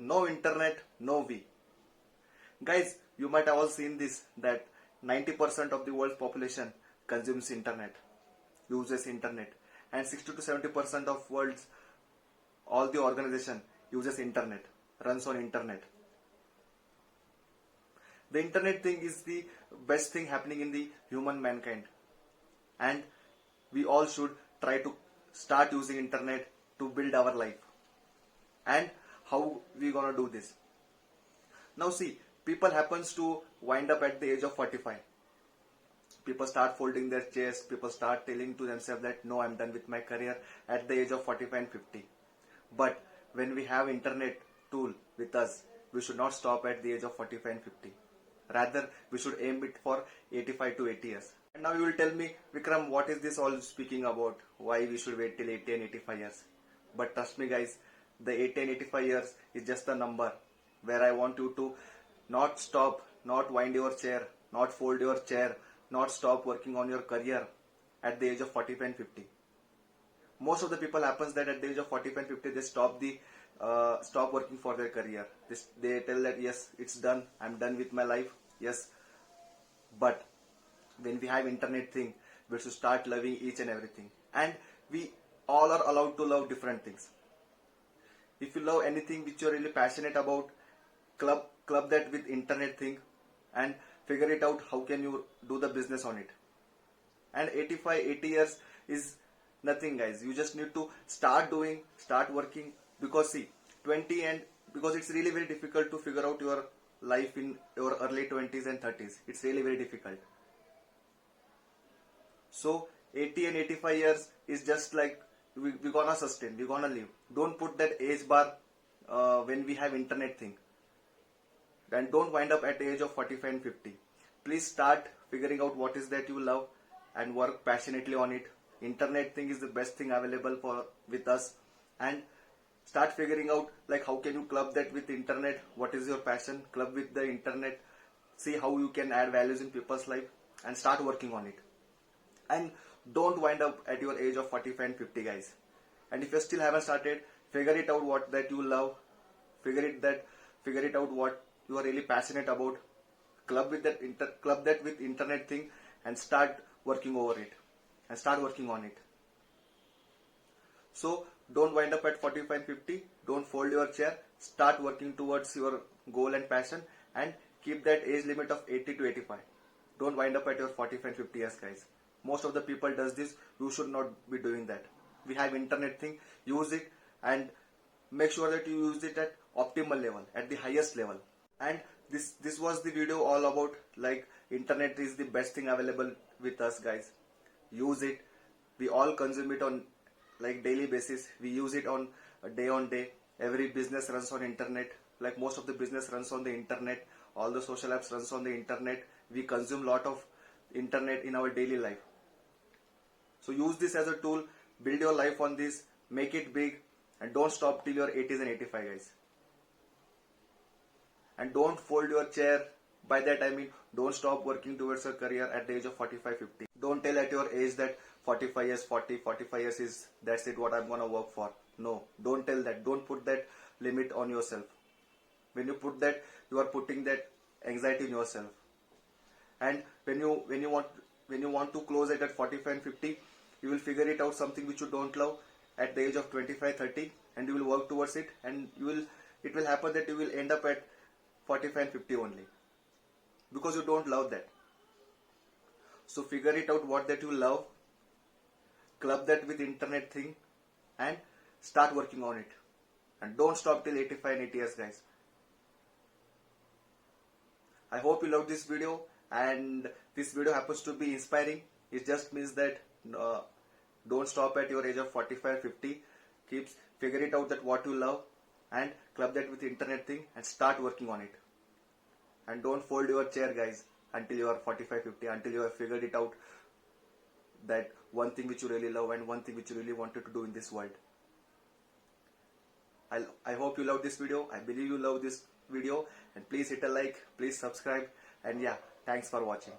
no internet, no we. Guys, you might have all seen this, that 90% of the world's population consumes internet, uses internet, and 60 to 70% of world's all the organization uses internet, runs on internet. The internet thing is the best thing happening in the human mankind, and we all should try to start using internet to build our life. And how we gonna do this? Now see, people happens to wind up at the age of 45. People start folding their chest, people start telling to themselves that no, I'm done with my career at the age of 45 and 50. But when we have internet tool with us, we should not stop at the age of 45 and 50. Rather, we should aim it for 85 to 80 years. And now you will tell me, Vikram, what is this all speaking about? Why we should wait till 80 and 85 years? But trust me guys, the 80 and 85 years is just a number where I want you to not stop, not wind your chair, not fold your chair, not stop working on your career at the age of 45 and 50. Most of the people happens that at the age of 45 and 50 they stop working for their career. They tell that yes, it's done, I'm done with my life. Yes, but when we have internet thing, we should start loving each and everything. And we all are allowed to love different things. If you love anything which you're really passionate about, club that with internet thing and figure it out how can you do the business on it. And 80 years is nothing guys. You just need to start working, because see, 20 and because it's really very difficult to figure out your life in your early 20s and 30s. It's really very difficult. So 80 and 85 years is just like we're gonna sustain, we're gonna live. Don't put that age bar when we have internet thing. And don't wind up at the age of 45 and 50. Please start figuring out what is that you love and work passionately on it. Internet thing is the best thing available with us, and start figuring out like how can you club that with internet. What is your passion? Club with the internet. See how you can add values in people's life and start working on it. And don't wind up at your age of 45 and 50 guys. And if you still haven't started, figure it out what that you love. Figure it out what you are really passionate about. Club that with internet thing and start working over it and start working on it. So don't wind up at 45 and 50. Don't fold your chair. Start working towards your goal and passion, and keep that age limit of 80 to 85. Don't wind up at your 45 and 50 years guys. Most of the people does this. You should not be doing that. We have internet thing. Use it and make sure that you use it at optimal level, at the highest level. And this was the video all about like internet is the best thing available with us guys. Use it. We all consume it on like daily basis. We use it on day. Every business runs on internet. Like most of the business runs on the internet. All the social apps runs on the internet. We consume lot of internet in our daily life. So use this as a tool. Build your life on this. Make it big. And don't stop till your 80s and 85 guys. And don't fold your chair. By that I mean don't stop working towards your career at the age of 45, 50. Don't tell at your age that 45 years, 45 years is that's it what I'm gonna work for. No, don't tell that. Don't put that limit on yourself. When you put that, you are putting that anxiety in yourself. And when you want to close it at 45 and 50, you will figure it out something which you don't love at the age of 25, 30, and you will work towards it, and it will happen that you will end up at 45 and 50 only, because you don't love that. So figure it out what that you love, club that with internet thing, and start working on it. And don't stop till 85 and 80 years guys. I hope you loved this video, and this video happens to be inspiring. It just means that don't stop at your age of 45, 50. Figure it out that what you love and club that with internet thing and start working on it. And don't fold your chair guys until you are 45, 50, until you have figured it out that one thing which you really love and one thing which you really wanted to do in this world. I hope you love this video. I believe you love this video, and please hit a like, please subscribe, and yeah, thanks for watching.